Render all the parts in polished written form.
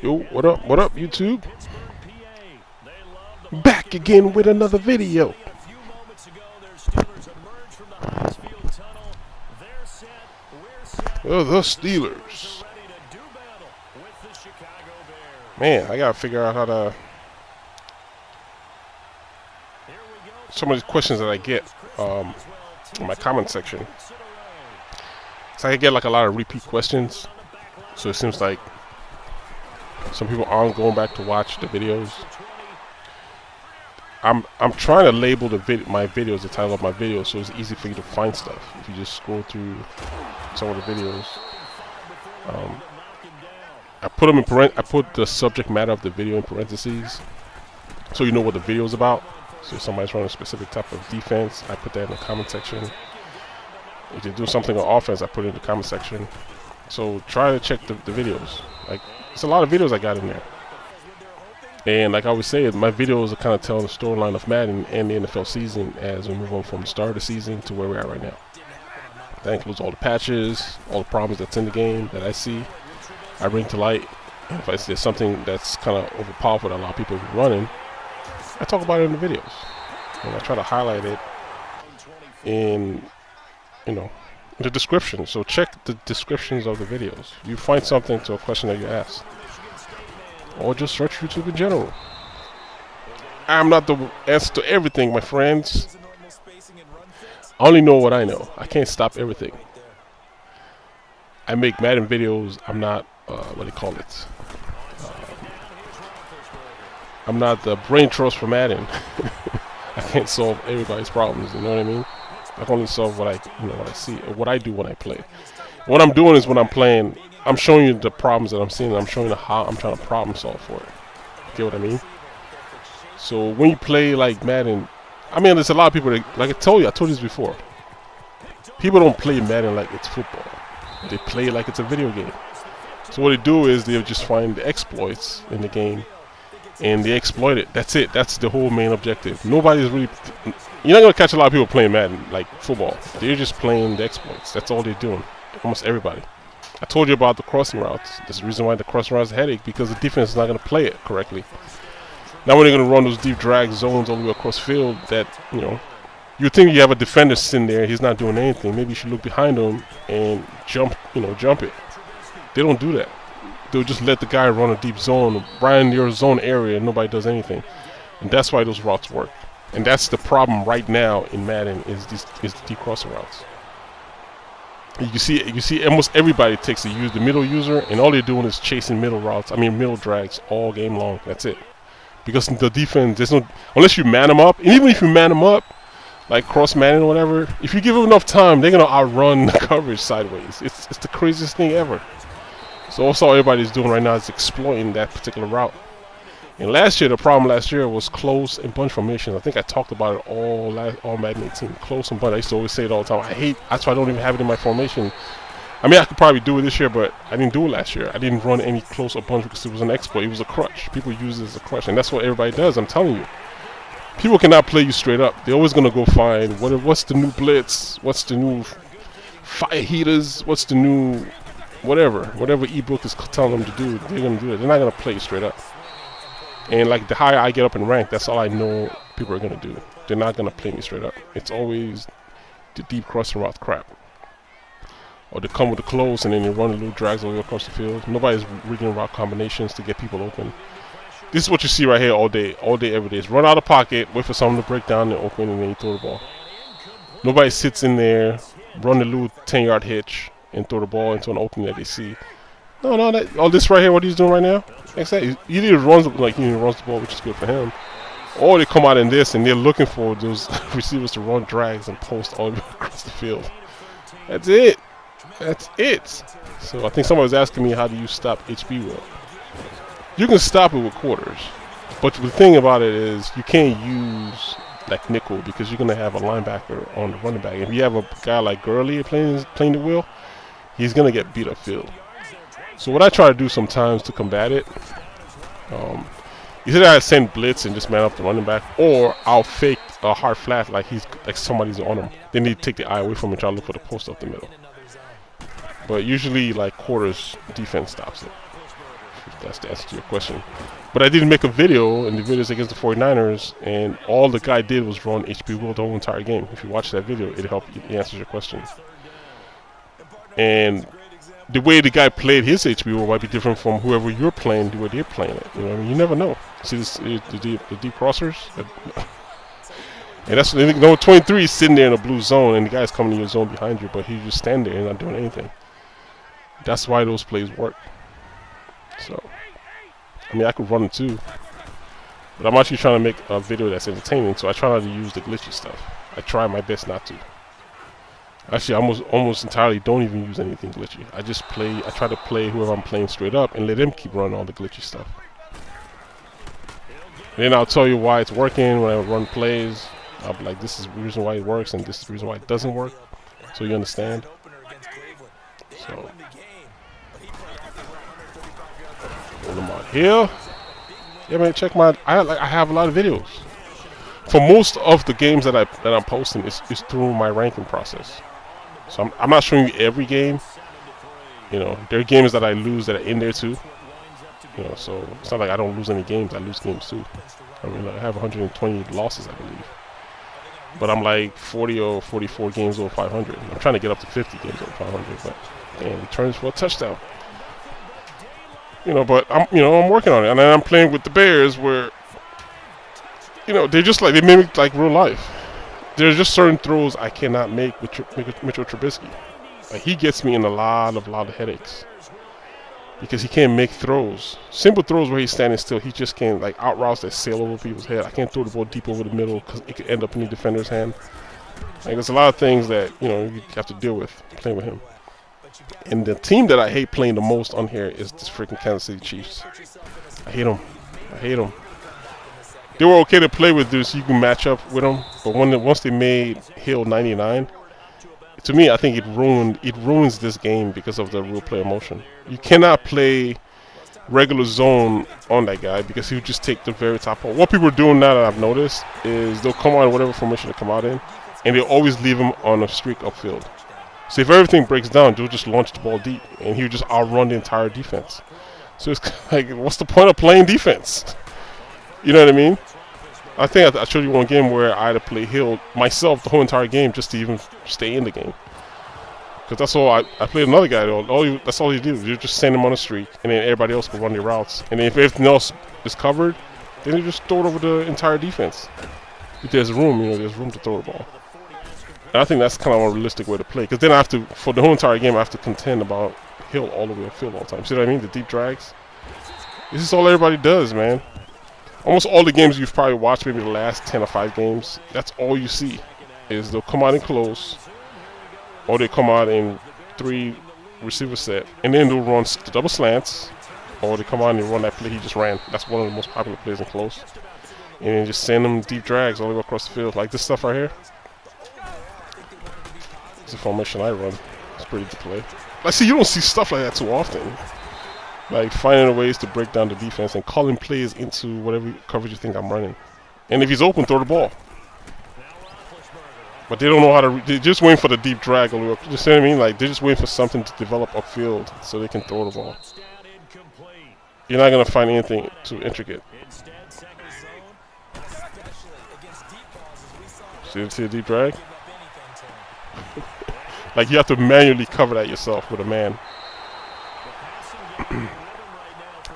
Yo, what up, YouTube? Back again with another video. Oh, the Steelers. Man, I gotta figure out how to... Some of these questions that I get in my comment section. So I get like a lot of repeat questions. So it seems like some people aren't going back to watch the videos. I'm trying to label my videos, the title of my videos, so it's easy for you to find stuff if you just scroll through some of the videos. I put them in I put the subject matter of the video in parentheses, so you know what the video is about. So if somebody's running a specific type of defense, I put that in the comment section. If they do something on offense, I put it in the comment section. So try to check the videos. Like, it's a lot of videos I got in there. And like I always say, my videos are kind of telling the storyline of Madden and the NFL season as we move on from the start of the season to where we're at right now. That includes all the patches, all the problems that's in the game that I see, I bring to light. And if there's something that's kind of overpowerful that a lot of people are running, I talk about it in the videos. And I try to highlight it in, the description. So check the descriptions of the videos. You find something to a question that you ask. Or just search YouTube in general. I'm not the answer to everything, my friends. I only know what I know. I can't stop everything. I make Madden videos. I'm not, what do you call it? I'm not the brain trust for Madden. I can't solve everybody's problems, you know what I mean? I can only solve what I see, or what I do when I play. What I'm doing is when I'm playing, I'm showing you the problems that I'm seeing. I'm showing you how I'm trying to problem solve for it. Get what I mean? So when you play like Madden, I mean, there's a lot of people that, like I told you this before. People don't play Madden like it's football. They play like it's a video game. So what they do is they just find the exploits in the game, and they exploit it. That's it. That's the whole main objective. Nobody's really... You're not going to catch a lot of people playing Madden like football. They're just playing the exploits. That's all they're doing. Almost everybody. I told you about the crossing routes. There's a reason why the crossing routes is a headache, because the defense is not going to play it correctly. Now when they're going to run those deep drag zones all the way across the field, that, you think you have a defender sitting there, he's not doing anything. Maybe you should look behind him and jump it. They don't do that. They'll just let the guy run a deep zone right in your zone area and nobody does anything. And that's why those routes work. And that's the problem right now in Madden is the deep crossing routes. You see almost everybody takes the middle user, and all they're doing is chasing middle routes. I mean middle drags all game long. That's it. Because the defense, there's no, unless you man them up, and even if you man them up, like cross Madden or whatever, if you give them enough time, they're gonna outrun the coverage sideways. It's the craziest thing ever. So also everybody's doing right now is exploiting that particular route. And the problem last year was close and bunch formations. I think I talked about it all Madden 18. Close and bunch. I used to always say it all the time. That's why I don't even have it in my formation. I mean, I could probably do it this year, but I didn't do it last year. I didn't run any close or bunch because it was an exploit. It was a crutch. People use it as a crutch, and that's what everybody does. I'm telling you. People cannot play you straight up. They're always going to go find what's the new blitz, what's the new fire heaters, what's the new whatever ebook is telling them to do. They're going to do it. They're not going to play you straight up. And like the higher I get up in rank, that's all I know people are going to do. They're not going to play me straight up. It's always the deep crossing route crap. Or they come with the close and then they run the little drags all the way across the field. Nobody's reading route combinations to get people open. This is what you see right here all day, every day. Is run out of pocket, wait for someone to break down and open, and then you throw the ball. Nobody sits in there, run the little 10-yard hitch, and throw the ball into an opening that they see. No, all this right here, what he's doing right now, exactly. He either runs the ball, which is good for him, or they come out in this and they're looking for those receivers to run drags and post all the way across the field. That's it. So I think somebody was asking me, how do you stop HB Will? You can stop it with quarters, but the thing about it is you can't use like nickel because you're gonna have a linebacker on the running back. If you have a guy like Gurley playing the wheel, he's gonna get beat upfield. So what I try to do sometimes to combat it, either I send blitz and just man up the running back, or I'll fake a hard flat like somebody's on him. They need to take the eye away from him and try to look for the post up the middle. But usually like quarters defense stops it. that's the answer to your question. But I didn't make a video, and the video's against the 49ers, and all the guy did was run HP Will the whole entire game. If you watch that video, it'll help you answer your question. And the way the guy played his HP Will might be different from whoever you're playing, the way they're playing it. You know what I mean? You never know. See this, the deep crossers? And that's no 23 is sitting there in a blue zone, and the guy's coming in your zone behind you, but he just stand there and not doing anything. That's why those plays work. So, I mean, I could run it too, but I'm actually trying to make a video that's entertaining, so I try not to use the glitchy stuff. I try my best not to. Actually, I almost entirely don't even use anything glitchy. I just play. I try to play whoever I'm playing straight up and let them keep running all the glitchy stuff. And then I'll tell you why it's working when I run plays. I'll be like, this is the reason why it works, and this is the reason why it doesn't work, so you understand. So, put them out here. Yeah, man, check my. I have a lot of videos. For most of the games that I'm posting, it's through my ranking process. So I'm not showing you every game. You know, there are games that I lose that are in there too. You know, so it's not like I don't lose any games. I lose games too. I mean, I have 120 losses, I believe. But I'm like 40 or 44 games over 500. I'm trying to get up to 50 games over 500, but damn, returns for a touchdown. You know, but I'm working on it, and then I'm playing with the Bears where, you know, they're just like, they mimic like real life. There's just certain throws I cannot make with Mitchell Trubisky. Like, he gets me in a lot of headaches because he can't make throws. Simple throws where he's standing still, he just can't, like, out routes that sail over people's head. I can't throw the ball deep over the middle because it could end up in the defender's hand. Like, there's a lot of things that, you know, you have to deal with playing with him. And the team that I hate playing the most on here is this freaking Kansas City Chiefs. I hate them. I hate them. They were okay to play with, dude, so you can match up with them. But once they made Hill 99, to me, I think it ruins this game because of the real player motion. You cannot play regular zone on that guy because he would just take the very top ball. What people are doing now that I've noticed is they'll come out in whatever formation they come out in, and they'll always leave him on a streak upfield. So if everything breaks down, they'll just launch the ball deep, and he'll just outrun the entire defense. So it's like, what's the point of playing defense? You know what I mean? I think I showed you one game where I had to play Hill myself the whole entire game just to even stay in the game. Because that's all I played another guy though. That's all you do. You just send him on a streak, and then everybody else can run their routes. And then if everything else is covered, then you just throw it over the entire defense. If there's room, you know, there's room to throw the ball. And I think that's kind of a realistic way to play. Because then I have to, for the whole entire game, I have to contend about Hill all the way upfield all the time. See what I mean? The deep drags. This is all everybody does, man. Almost all the games you've probably watched, maybe the last 10 or 5 games, that's all you see. Is they'll come out in close, or they come out in 3 receiver set, and then they'll run the double slants, or they come out and they run that play he just ran. That's one of the most popular plays in close. And then just send them deep drags all the way across the field. Like this stuff right here. It's a formation I run. It's pretty good play. Like, see, you don't see stuff like that too often. Like finding ways to break down the defense and calling plays into whatever coverage you think I'm running. And if he's open, throw the ball. But they don't know how to. They're just waiting for the deep drag. You see what I mean? Like, they're just waiting for something to develop upfield so they can throw the ball. You're not gonna find anything too intricate. See the deep drag? Like, you have to manually cover that yourself with a man.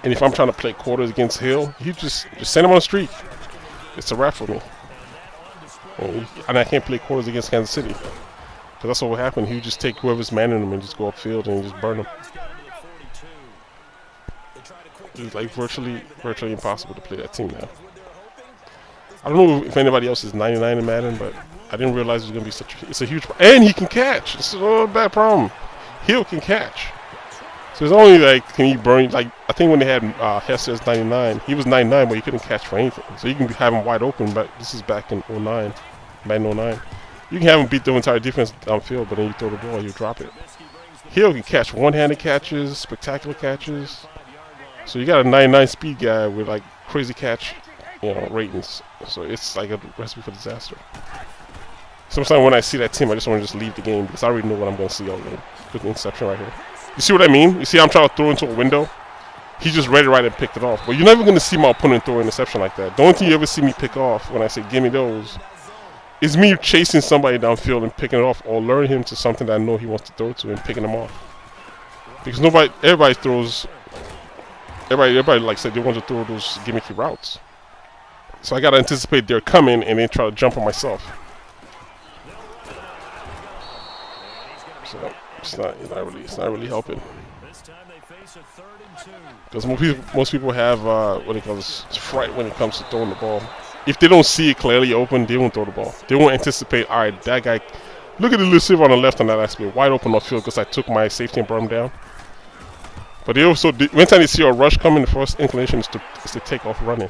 And if I'm trying to play quarters against Hill, you just send him on a streak. It's a wrap for me. And I can't play quarters against Kansas City. Because that's what will happen. He would just take whoever's manning him and just go upfield and just burn him. It's like virtually impossible to play that team now. I don't know if anybody else is 99 in Madden, but I didn't realize it was going to be it's a huge problem. And he can catch. It's a bad problem. Hill can catch. So it's only like, can he burn, like, I think when they had Hester's 99, he was 99, but he couldn't catch for anything. So you can have him wide open, but this is back in 09, Madden 09. You can have him beat the entire defense downfield, but then you throw the ball, you drop it. Hill can catch one-handed catches, spectacular catches. So you got a 99 speed guy with, like, crazy catch, you know, ratings. So it's like a recipe for disaster. Sometimes when I see that team, I just want to just leave the game because I already know what I'm going to see all game. Good interception right here. You see what I mean? You see I'm trying to throw into a window? He just read it right and picked it off. But you're never going to see my opponent throw an interception like that. The only thing you ever see me pick off when I say give me those is me chasing somebody downfield and picking it off, or luring him to something that I know he wants to throw to and picking him off. Because everybody throws, everybody like said they want to throw those gimmicky routes. So I got to anticipate they're coming and then try to jump on myself. So it's not really helping. Because most people have what they call this fright when it comes to throwing the ball. If they don't see it clearly open, they won't throw the ball. They won't anticipate, all right, that guy, look at the receiver on the left on that aspect, wide open off field because I took my safety and brought him down. But they also, when time they see a rush coming, the first inclination is to take off running.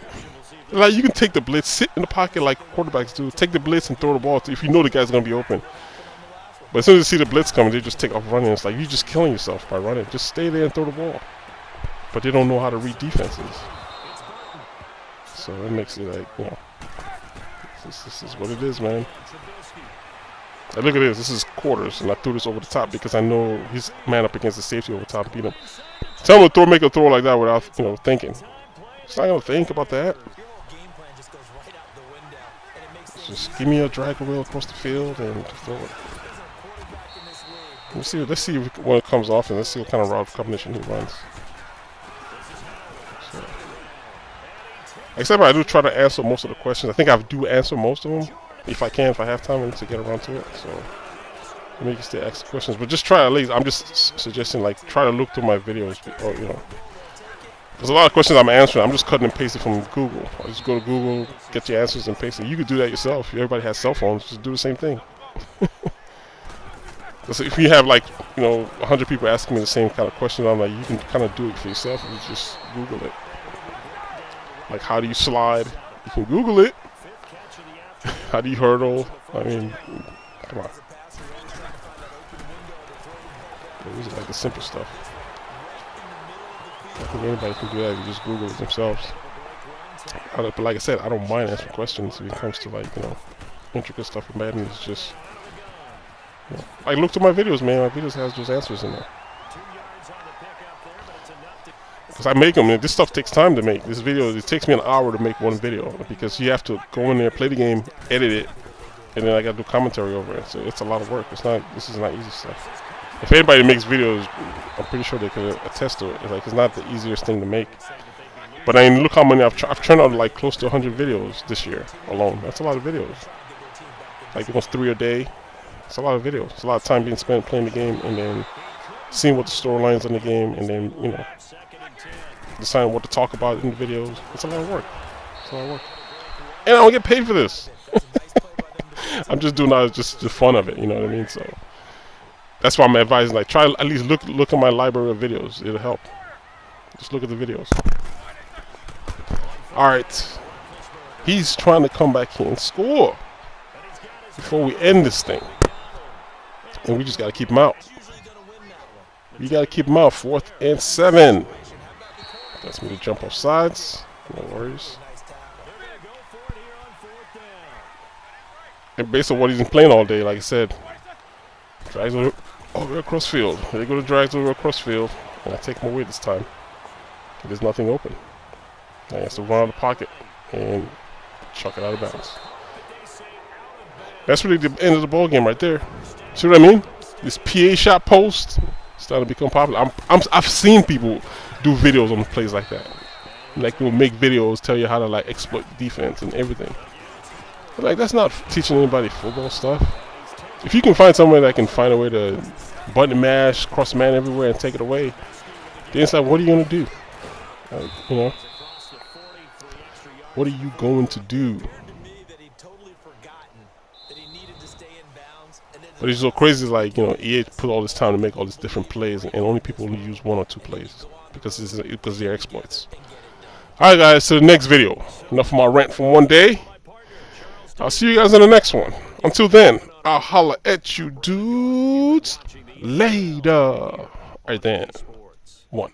Like, you can take the blitz, sit in the pocket like quarterbacks do, take the blitz and throw the ball if you know the guy's going to be open. But as soon as they see the blitz coming, they just take off running. It's like, you're just killing yourself by running. Just stay there and throw the ball. But they don't know how to read defenses. So it makes it like, you know, this is what it is, man. Like, look at this. This is quarters, and I threw this over the top because I know he's man up against the safety over top, beat him. Tell him to make a throw like that without, you know, thinking. He's not gonna think about that. Just give me a drag wheel across the field and throw it. Let's see when it comes off, and let's see what kind of route combination he runs. So, except I do try to answer most of the questions. I think I do answer most of them if I can, if I have time to get around to it. So maybe you can still ask questions, but just try at least. I'm just suggesting, like, try to look through my videos, or, you know, there's a lot of questions I'm answering. I'm just cutting and pasting from Google. I just go to Google, get your answers, and paste it. You could do that yourself. Everybody has cell phones. Just do the same thing. So if you have, like, you know, 100 people asking me the same kind of question, I'm like, you can kind of do it for yourself and just Google it. Like, how do you slide? You can Google it. How do you hurdle? I mean, come on. These are like the simple stuff. I think anybody can do that if you just Google it themselves. But like I said, I don't mind answering questions if it comes to, like, you know, intricate stuff in Madden. It's just, you know, like, look to my videos, man. My videos has those answers in there. Because I make them, and this stuff takes time to make. This video, it takes me an hour to make one video because you have to go in there, play the game, edit it, and then I got to do commentary over it. So it's a lot of work. This is not easy stuff. If anybody makes videos, I'm pretty sure they can attest to it. It's not the easiest thing to make. But I mean, look how many I've turned out, like, close to 100 videos this year alone. That's a lot of videos. Like, almost 3 a day. It's a lot of videos. It's a lot of time being spent playing the game and then seeing what the storylines in the game and then, you know, deciding what to talk about in the videos. It's a lot of work. It's a lot of work. And I don't get paid for this. I'm just doing that just the fun of it, you know what I mean? So that's why I'm advising, like, try at least look at my library of videos. It'll help. Just look at the videos. Alright. He's trying to come back here and score before we end this thing. And we just got to keep him out. We got to keep him out. 4th and 7. That's me to jump off sides. No worries. And based on what he's been playing all day, like I said, drags over across field. They go to drags over across field, and I take him away this time. There's nothing open. I have to run out of the pocket and chuck it out of bounds. That's really the end of the ball game right there. See what I mean? This PA shot post starting to become popular. I've seen people do videos on plays like that. Like, they'll make videos, tell you how to, like, exploit defense and everything. But, like, that's not teaching anybody football stuff. If you can find somebody that can find a way to button mash, cross man everywhere, and take it away, then it's like, what are you gonna do? Like, you know, what are you going to do? But it's so crazy, like, you know, EA put all this time to make all these different plays, and only people only use 1 or 2 plays because they're exploits. Alright, guys, to the next video. Enough of my rant from one day. I'll see you guys in the next one. Until then, I'll holla at you dudes later. Alright then. 1.